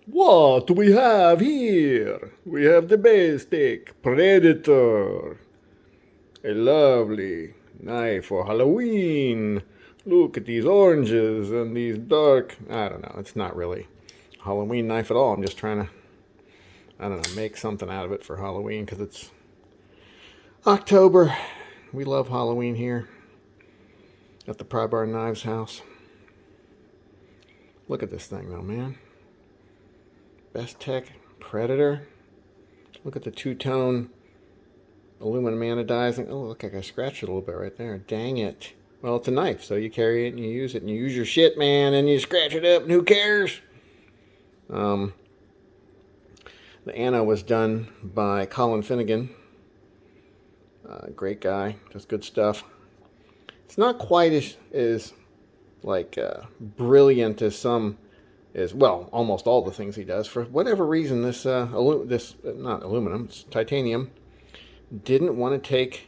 What do we have here? We have the Bestech Predator. A lovely knife for Halloween. Look at these oranges and these dark. I don't know. It's not really a Halloween knife at all. I'm just trying to, I don't know, make something out of it for Halloween because it's October. We love Halloween here at the Pry Bar Knives house. Look at this thing though, man. Bestech Predator. Look at the two-tone aluminum anodizing. Oh, look, I scratched it a little bit right there. Dang it. Well, it's a knife, so you carry it and you use it and you use your shit, man, and you scratch it up, and who cares? The Anno was done by Colin Finigan. Great guy, does good stuff. It's not quite as like brilliant as some is, well, almost all the things he does. For whatever reason, this not aluminum, it's titanium, didn't want to take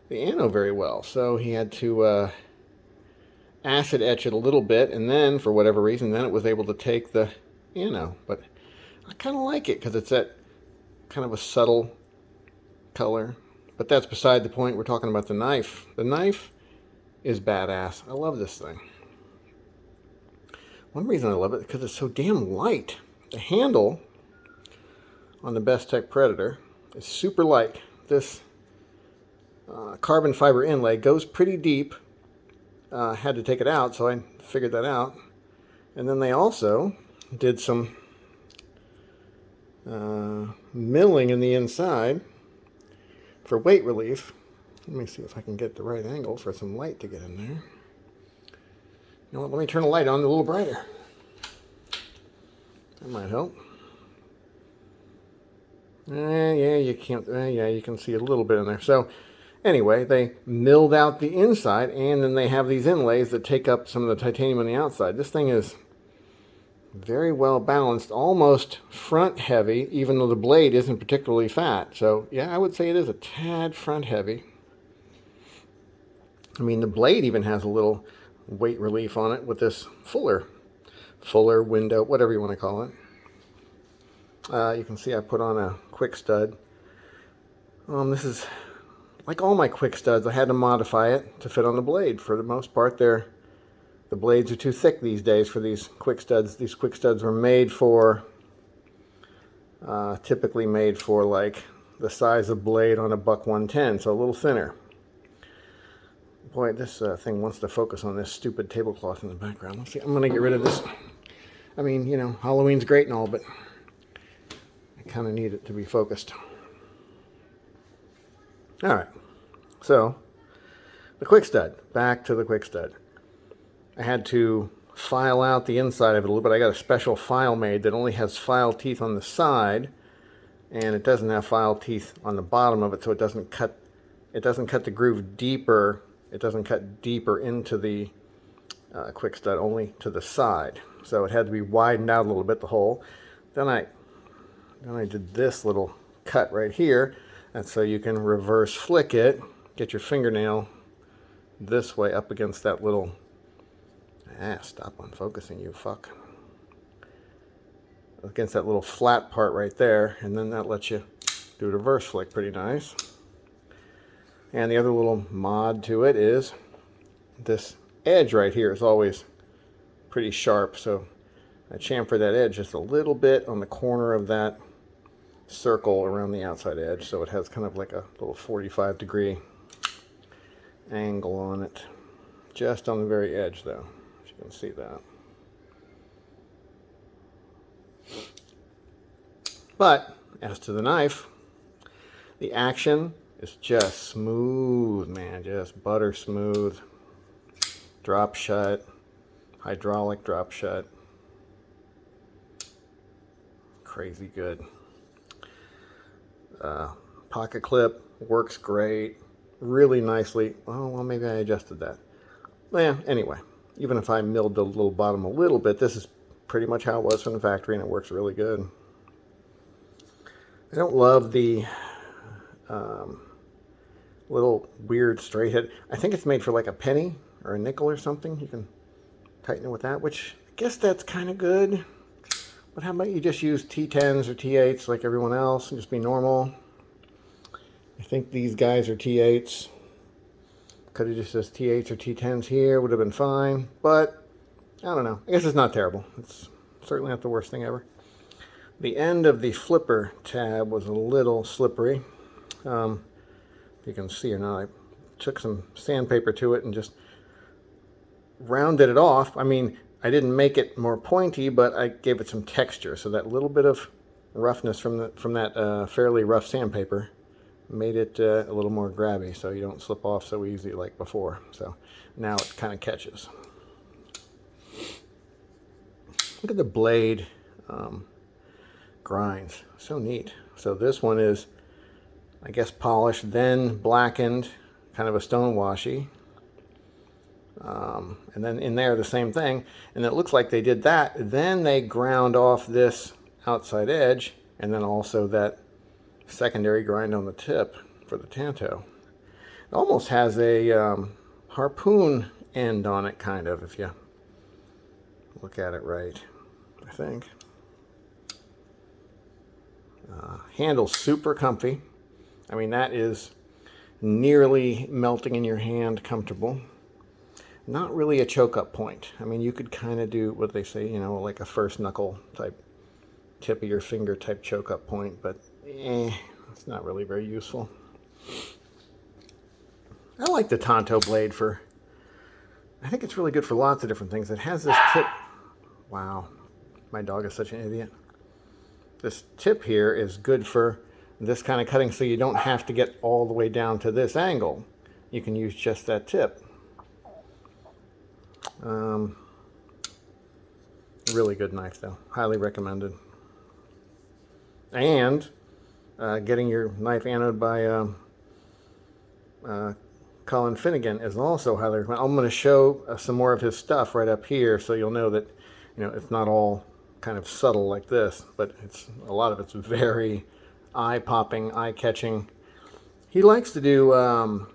the Anno very well, so he had to acid etch it a little bit, and then for whatever reason, then it was able to take the Anno. But I kind of like it because it's that kind of a subtle color. But that's beside the point. We're talking about the knife. The knife is badass. I love this thing. One reason I love it is because it's so damn light. The handle on the Bestech Predator is super light. This carbon fiber inlay goes pretty deep. Had to take it out, so I figured that out. And then they also did some milling in the inside for weight relief. Let me see if I can get the right angle for some light to get in there. You know what, let me turn the light on a little brighter. That might help. Yeah, you can't, yeah, you can see a little bit in there. So anyway, they milled out the inside, and then they have these inlays that take up some of the titanium on the outside. This thing is very well balanced, almost front heavy, even though the blade isn't particularly fat. So yeah, I would say it is a tad front heavy. I mean, the blade even has a little weight relief on it with this fuller window, whatever you want to call it. You can see I put on a quick stud. This is like all my quick studs. I had to modify it to fit on the blade. For the most part, the blades are too thick these days for these quick studs. These quick studs were made for, typically made for like the size of blade on a buck 110, so a little thinner. Boy, this thing wants to focus on this stupid tablecloth in the background. Let's see, I'm going to get rid of this. I mean, you know, Halloween's great and all, but I kind of need it to be focused. All right, so the quick stud, back to the quick stud. I had to file out the inside of it a little bit. I got a special file made that only has file teeth on the side, and it doesn't have file teeth on the bottom of it, so it doesn't cut the groove deeper. It doesn't cut deeper into the quick stud, only to the side. So it had to be widened out a little bit, the hole. Then I did this little cut right here, and so you can reverse flick it, get your fingernail this way up against that little, stop unfocusing, you fuck. Against that little flat part right there, and then that lets you do a reverse flick pretty nice. And the other little mod to it is this edge right here is always pretty sharp, so I chamfer that edge just a little bit on the corner of that circle around the outside edge, so it has kind of like a little 45-degree angle on it, just on the very edge though, as you can see that. But as to the knife, the action is just smooth, man, just butter smooth. Drop shut, hydraulic drop shut. Crazy good. Pocket clip works great, really nicely. Oh, well, maybe I adjusted that. Yeah, anyway, even if I milled the little bottom a little bit, this is pretty much how it was from the factory, and it works really good. I don't love the little weird straight head. I think it's made for like a penny or a nickel or something. You can tighten it with that, which I guess that's kind of good. But how about you just use T10s or T8s like everyone else and just be normal? I think these guys are T8s. Could have just says T8s or T10s here, would have been fine. But I don't know. I guess it's not terrible. It's certainly not the worst thing ever. The end of the flipper tab was a little slippery. If you can see or not, I took some sandpaper to it and just rounded it off. I mean, I didn't make it more pointy, but I gave it some texture. So that little bit of roughness from that fairly rough sandpaper made it a little more grabby, so you don't slip off so easy like before. So now it kind of catches. Look at the blade grinds. So neat. So this one is, I guess, polished, then blackened, kind of a stone washy. And then in there the same thing, and it looks like they did that, then they ground off this outside edge, and then also that secondary grind on the tip for the tanto. It almost has a harpoon end on it, kind of, if you look at it right, I think. Handle's super comfy. I mean, that is nearly melting in your hand comfortable. Not really a choke-up point. I mean, you could kind of do what they say, you know, like a first knuckle type, tip of your finger type choke-up point, but it's not really very useful. I like the Tanto blade for, I think it's really good for lots of different things. It has this tip. Wow, my dog is such an idiot. This tip here is good for this kind of cutting, so you don't have to get all the way down to this angle. You can use just that tip. Really good knife though, highly recommended. And getting your knife anodized by Colin Finigan is also highly recommended. I'm going to show some more of his stuff right up here, so you'll know that, you know, it's not all kind of subtle like this, but a lot of it's very eye-popping, eye-catching. He likes to do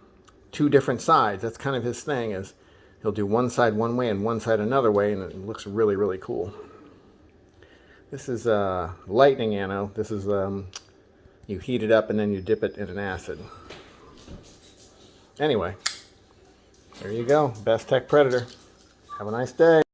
2 different sides. That's kind of his thing, is he'll do one side one way and one side another way, and it looks really, really cool. This is lightning anno. This is, you heat it up and then you dip it in an acid. Anyway, there you go. Bestech Predator. Have a nice day.